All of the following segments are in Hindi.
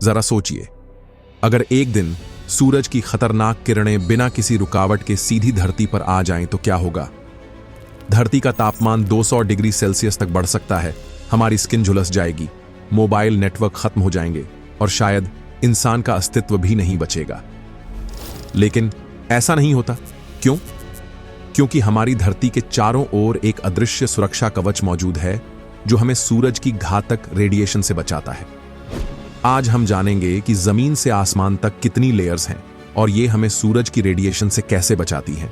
जरा सोचिए, अगर एक दिन सूरज की खतरनाक किरणें बिना किसी रुकावट के सीधी धरती पर आ जाएं तो क्या होगा? धरती का तापमान 200 डिग्री सेल्सियस तक बढ़ सकता है, हमारी स्किन झुलस जाएगी, मोबाइल नेटवर्क खत्म हो जाएंगे और शायद इंसान का अस्तित्व भी नहीं बचेगा। लेकिन ऐसा नहीं होता। क्यों? क्योंकि हमारी धरती के चारों ओर एक अदृश्य सुरक्षा कवच मौजूद है जो हमें सूरज की घातक रेडिएशन से बचाता है। आज हम जानेंगे कि जमीन से आसमान तक कितनी लेयर्स हैं और ये हमें सूरज की रेडिएशन से कैसे बचाती हैं।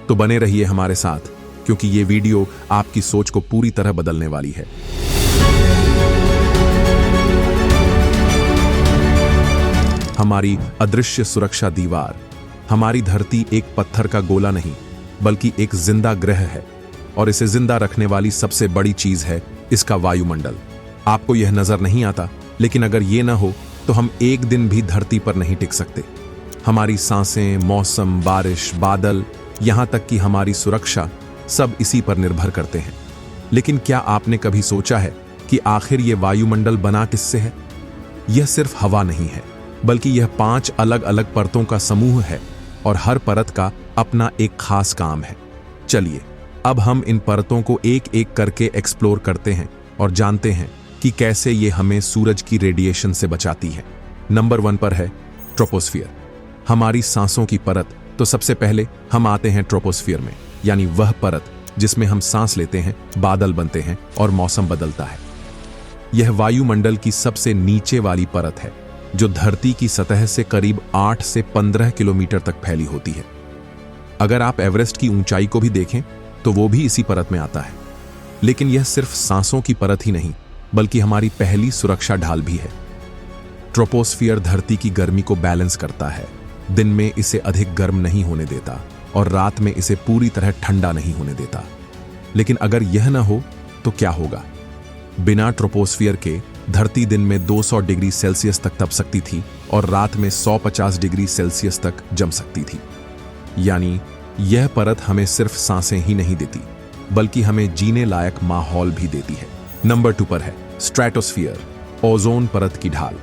तो बने रहिए हमारे साथ, क्योंकि ये वीडियो आपकी सोच को पूरी तरह बदलने वाली है। हमारी अदृश्य सुरक्षा दीवार। हमारी धरती एक पत्थर का गोला नहीं, बल्कि एक जिंदा ग्रह है, और इसे जिंदा रखने वाली सबसे बड़ी चीज है इसका वायुमंडल। आपको यह नजर नहीं आता, लेकिन अगर ये ना हो तो हम एक दिन भी धरती पर नहीं टिक सकते। हमारी सांसें, मौसम, बारिश, बादल, यहां तक कि हमारी सुरक्षा सब इसी पर निर्भर करते हैं। लेकिन क्या आपने कभी सोचा है कि आखिर यह वायुमंडल बना किससे है? यह सिर्फ हवा नहीं है, बल्कि यह 5 अलग अलग परतों का समूह है, और हर परत का अपना एक खास काम है। चलिए अब हम इन परतों को एक एक करके एक्सप्लोर करते हैं और जानते हैं कि कैसे ये हमें सूरज की रेडिएशन से बचाती है। नंबर 1 पर है ट्रोपोस्फियर, हमारी सांसों की परत। तो सबसे पहले हम आते हैं ट्रोपोस्फियर में, यानी वह परत जिसमें हम सांस लेते हैं, बादल बनते हैं और मौसम बदलता है। यह वायुमंडल की सबसे नीचे वाली परत है, जो धरती की सतह से करीब 8 से 15 किलोमीटर तक फैली होती है। अगर आप एवरेस्ट की ऊंचाई को भी देखें तो वो भी इसी परत में आता है। लेकिन यह सिर्फ सांसों की परत ही नहीं, बल्कि हमारी पहली सुरक्षा ढाल भी है। ट्रोपोस्फियर धरती की गर्मी को बैलेंस करता है, दिन में इसे अधिक गर्म नहीं होने देता और रात में इसे पूरी तरह ठंडा नहीं होने देता। लेकिन अगर यह ना हो तो क्या होगा? बिना ट्रोपोस्फियर के धरती दिन में 200 डिग्री सेल्सियस तक तप सकती थी और रात में 150 डिग्री सेल्सियस तक जम सकती थी। यानी यह परत हमें सिर्फ सांसें ही नहीं देती, बल्कि हमें जीने लायक माहौल भी देती है। नंबर 2 पर है स्ट्रेटोस्फियर, ओजोन परत की ढाल।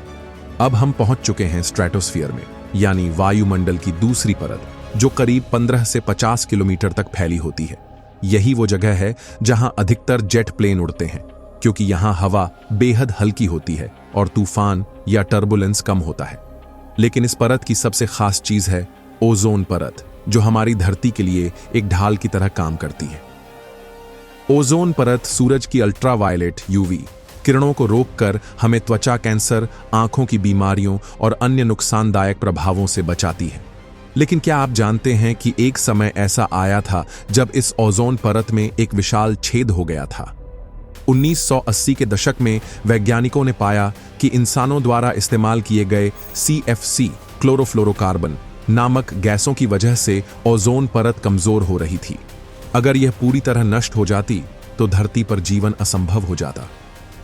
अब हम पहुंच चुके हैं स्ट्रेटोस्फियर में, यानी वायुमंडल की दूसरी परत, जो करीब 15 से 50 किलोमीटर तक फैली होती है। यही वो जगह है जहां अधिकतर जेट प्लेन उड़ते हैं, क्योंकि यहां हवा बेहद हल्की होती है और तूफान या टर्बुलेंस कम होता है। लेकिन इस परत की सबसे खास चीज है ओजोन परत, जो हमारी धरती के लिए एक ढाल की तरह काम करती है। ओजोन परत सूरज की अल्ट्रावायलेट यूवी किरणों को रोककर हमें त्वचा कैंसर, आंखों की बीमारियों और अन्य नुकसानदायक प्रभावों से बचाती है। लेकिन क्या आप जानते हैं कि एक समय ऐसा आया था जब इस ओजोन परत में एक विशाल छेद हो गया था? 1980 के दशक में वैज्ञानिकों ने पाया कि इंसानों द्वारा इस्तेमाल किए गए CFC क्लोरोफ्लोरोकार्बन नामक गैसों की वजह से ओजोन परत कमजोर हो रही थी। अगर यह पूरी तरह नष्ट हो जाती तो धरती पर जीवन असंभव हो जाता।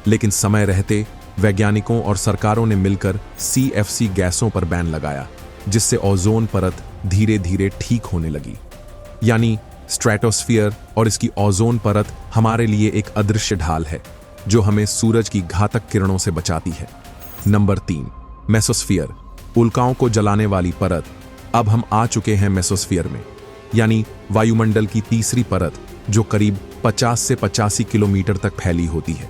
लेकिन समय रहते वैज्ञानिकों और सरकारों ने मिलकर CFC गैसों पर बैन लगाया, जिससे ओजोन परत धीरे धीरे ठीक होने लगी। यानी स्ट्रेटोस्फियर और इसकी ओजोन परत हमारे लिए एक अदृश्य ढाल है, जो हमें सूरज की घातक किरणों से बचाती है। नंबर 3 मेसोस्फियर, उल्काओं को जलाने वाली परत। अब हम आ चुके हैं मेसोस्फियर में, यानी वायुमंडल की तीसरी परत, जो करीब 50 से 85 किलोमीटर तक फैली होती है।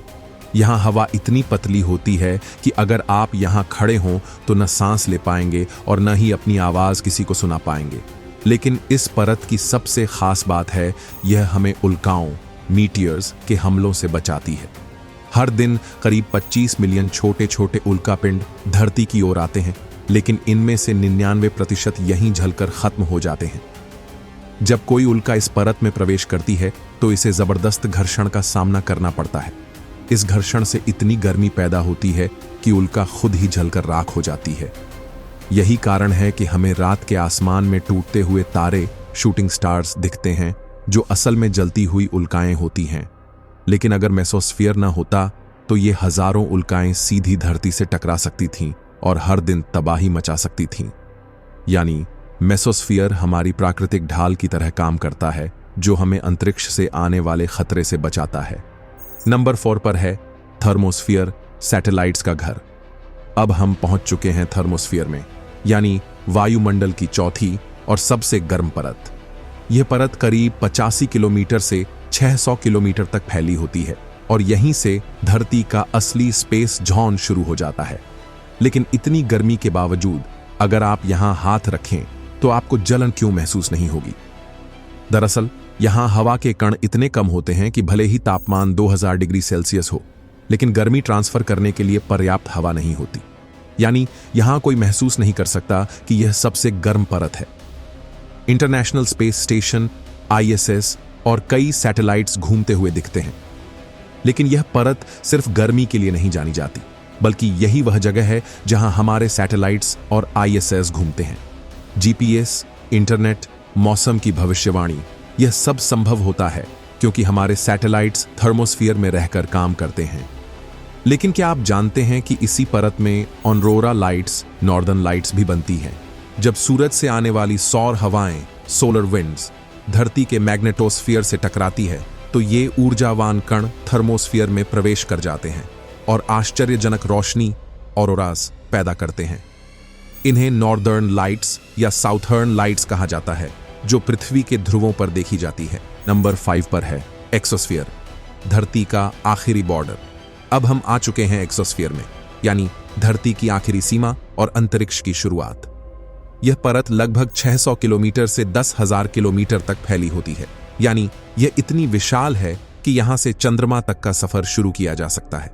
यहां हवा इतनी पतली होती है कि अगर आप यहां खड़े हों तो न सांस ले पाएंगे और न ही अपनी आवाज किसी को सुना पाएंगे। लेकिन इस परत की सबसे खास बात है, यह हमें उल्काओं, मीटियर्स के हमलों से बचाती है। हर दिन करीब 25 मिलियन छोटे छोटे उल्कापिंड धरती की ओर आते हैं, लेकिन इनमें से 99% यहीं जलकर खत्म हो जाते हैं। जब कोई उल्का इस परत में प्रवेश करती है तो इसे जबरदस्त घर्षण का सामना करना पड़ता है। इस घर्षण से इतनी गर्मी पैदा होती है कि उल्का खुद ही जलकर राख हो जाती है। यही कारण है कि हमें रात के आसमान में टूटते हुए तारे, शूटिंग स्टार्स दिखते हैं, जो असल में जलती हुई उल्काएं होती हैं। लेकिन अगर मेसोस्फियर न होता तो ये हजारों उल्काएं सीधी धरती से टकरा सकती थीं और हर दिन तबाही मचा सकती थीं। यानी मेसोस्फियर हमारी प्राकृतिक ढाल की तरह काम करता है, जो हमें अंतरिक्ष से आने वाले खतरे से बचाता है। नंबर 4 पर है थर्मोस्फियर, सैटेलाइट्स का घर। अब हम पहुंच चुके हैं थर्मोस्फीयर में, यानी वायुमंडल की चौथी और सबसे गर्म परत। यह परत करीब 85 किलोमीटर से 600 किलोमीटर तक फैली होती है और यहीं से धरती का असली स्पेस जॉन शुरू हो जाता है। लेकिन इतनी गर्मी के बावजूद अगर आप यहां हाथ रखें तो आपको जलन क्यों महसूस नहीं होगी? दरअसल यहां हवा के कण इतने कम होते हैं कि भले ही तापमान 2000 डिग्री सेल्सियस हो, लेकिन गर्मी ट्रांसफर करने के लिए पर्याप्त हवा नहीं होती। यानी यहां कोई महसूस नहीं कर सकता कि यह सबसे गर्म परत है। इंटरनेशनल स्पेस स्टेशन, ISS और कई सैटेलाइट्स घूमते हुए दिखते हैं, लेकिन यह परत सिर्फ गर्मी के लिए नहीं जानी जाती, बल्कि यही वह जगह है जहां हमारे सैटेलाइट्स और ISS घूमते हैं। GPS, इंटरनेट, मौसम की भविष्यवाणी, यह सब संभव होता है क्योंकि हमारे सैटेलाइट्स थर्मोस्फीयर में रहकर काम करते हैं। लेकिन क्या आप जानते हैं कि इसी परत में ऑरोरा लाइट्स, नॉर्दर्न लाइट्स भी बनती हैं? जब सूरज से आने वाली सौर हवाएं, सोलर विंड्स, धरती के मैग्नेटोस्फीयर से टकराती है तो ये ऊर्जावान कण थर्मोस्फीयर में प्रवेश कर जाते हैं और आश्चर्यजनक रोशनी, ऑरोरास, पैदा करते हैं। इन्हें नॉर्दर्न लाइट्स या साउथर्न लाइट्स कहा जाता है, जो पृथ्वी के ध्रुवों पर देखी जाती है। नंबर 5 पर है एक्सोस्फीयर, धरती का आखिरी बॉर्डर। अब हम आ चुके हैं एक्सोस्फीयर में, यानी धरती की आखिरी सीमा और अंतरिक्ष की शुरुआत। यह परत लगभग 600 किलोमीटर से 10,000 किलोमीटर तक फैली होती है, यानी यह इतनी विशाल है कि यहां से चंद्रमा तक का सफर शुरू किया जा सकता है।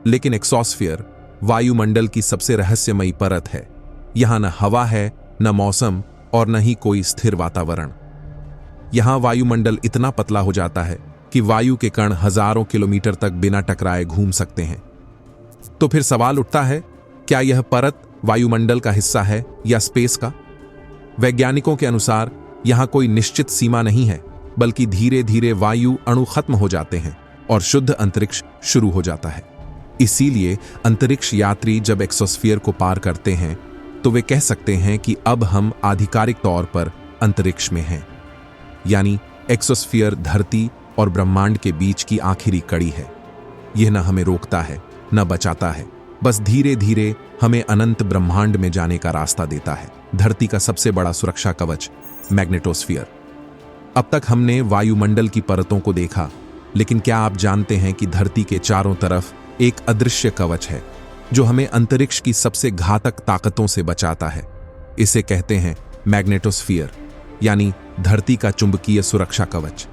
लेकिन एक्सोस्फीयर वायुमंडल की सबसे रहस्यमयी परत है। यहां न हवा है, न मौसम और न ही कोई स्थिर वातावरण। यहां वायुमंडल इतना पतला हो जाता है कि वायु के कण हजारों किलोमीटर तक बिना टकराए घूम सकते हैं। तो फिर सवाल उठता है, क्या यह परत वायुमंडल का हिस्सा है या स्पेस का? वैज्ञानिकों के अनुसार यहां कोई निश्चित सीमा नहीं है, बल्कि धीरे धीरे वायु अणु खत्म हो जाते हैं और शुद्ध अंतरिक्ष शुरू हो जाता है। इसीलिए अंतरिक्ष यात्री जब एक्सोस्फीयर को पार करते हैं तो वे कह सकते हैं कि अब हम आधिकारिक तौर पर अंतरिक्ष में हैं। यानी एक्सोस्फीयर धरती और ब्रह्मांड के बीच की आखिरी कड़ी है। यह न हमें रोकता है, न बचाता है, बस धीरे धीरे हमें अनंत ब्रह्मांड में जाने का रास्ता देता है। धरती का सबसे बड़ा सुरक्षा कवच, मैग्नेटोस्फीयर। अब तक हमने वायुमंडल की परतों को देखा, लेकिन क्या आप जानते हैं कि धरती के चारों तरफ एक अदृश्य कवच है जो हमें अंतरिक्ष की सबसे घातक ताकतों से बचाता है? इसे कहते हैं मैग्नेटोस्फीयर, यानी धरती का चुंबकीय सुरक्षा कवच।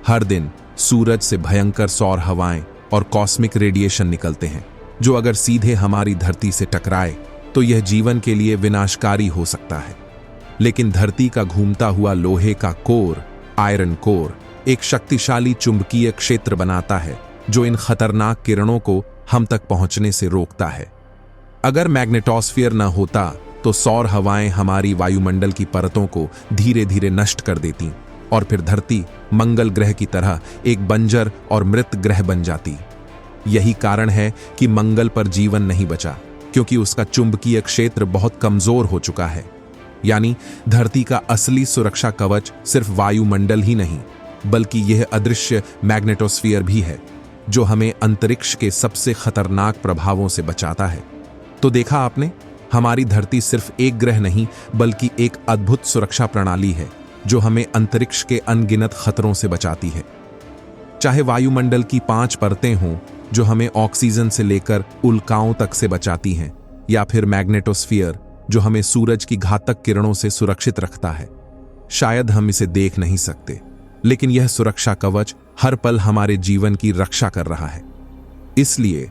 हर दिन सूरज से भयंकर सौर हवाएं और कॉस्मिक रेडिएशन निकलते हैं, जो अगर सीधे हमारी धरती से टकराए तो यह जीवन के लिए विनाशकारी हो सकता है। लेकिन धरती का घूमता हुआ लोहे का कोर, आयरन कोर, एक शक्तिशाली चुंबकीय क्षेत्र बनाता है जो इन खतरनाक किरणों को हम तक पहुंचने से रोकता है। अगर मैग्नेटोस्फीयर न होता तो सौर हवाएं हमारी वायुमंडल की परतों को धीरे धीरे नष्ट कर देती और फिर धरती मंगल ग्रह की तरह एक बंजर और मृत ग्रह बन जाती। यही कारण है कि मंगल पर जीवन नहीं बचा, क्योंकि उसका चुंबकीय क्षेत्र बहुत कमजोर हो चुका है। यानी धरती का असली सुरक्षा कवच सिर्फ वायुमंडल ही नहीं, बल्कि यह अदृश्य मैग्नेटोस्फीयर भी है, जो हमें अंतरिक्ष के सबसे खतरनाक प्रभावों से बचाता है। तो देखा आपने, हमारी धरती सिर्फ एक ग्रह नहीं, बल्कि एक अद्भुत सुरक्षा प्रणाली है जो हमें अंतरिक्ष के अनगिनत खतरों से बचाती है। चाहे वायुमंडल की 5 परतें हों जो हमें ऑक्सीजन से लेकर उल्काओं तक से बचाती हैं, या फिर मैग्नेटोस्फीयर जो हमें सूरज की घातक किरणों से सुरक्षित रखता है। शायद हम इसे देख नहीं सकते, लेकिन यह सुरक्षा कवच हर पल हमारे जीवन की रक्षा कर रहा है। इसलिए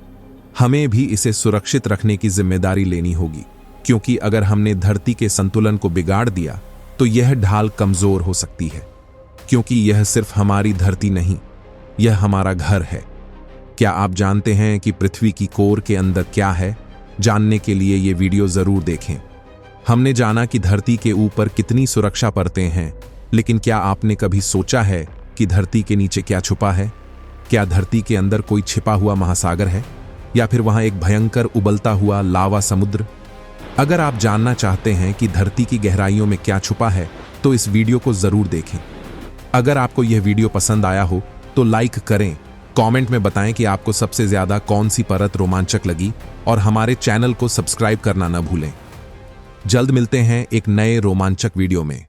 हमें भी इसे सुरक्षित रखने की जिम्मेदारी लेनी होगी, क्योंकि अगर हमने धरती के संतुलन को बिगाड़ दिया तो यह ढाल कमजोर हो सकती है। क्योंकि यह सिर्फ हमारी धरती नहीं, यह हमारा घर है। क्या आप जानते हैं कि पृथ्वी की कोर के अंदर क्या है? जानने के लिए ये वीडियो जरूर देखें। हमने जाना कि धरती के ऊपर कितनी सुरक्षा परतें हैं, लेकिन क्या आपने कभी सोचा है कि धरती के नीचे क्या छुपा है? क्या धरती के अंदर कोई छिपा हुआ महासागर है, या फिर वहां एक भयंकर उबलता हुआ लावा समुद्र? अगर आप जानना चाहते हैं कि धरती की गहराइयों में क्या छुपा है, तो इस वीडियो को जरूर देखें। अगर आपको यह वीडियो पसंद आया हो तो लाइक करें, कमेंट में बताएं कि आपको सबसे ज्यादा कौन सी परत रोमांचक लगी और हमारे चैनल को सब्सक्राइब करना न भूलें। जल्द मिलते हैं एक नए रोमांचक वीडियो में।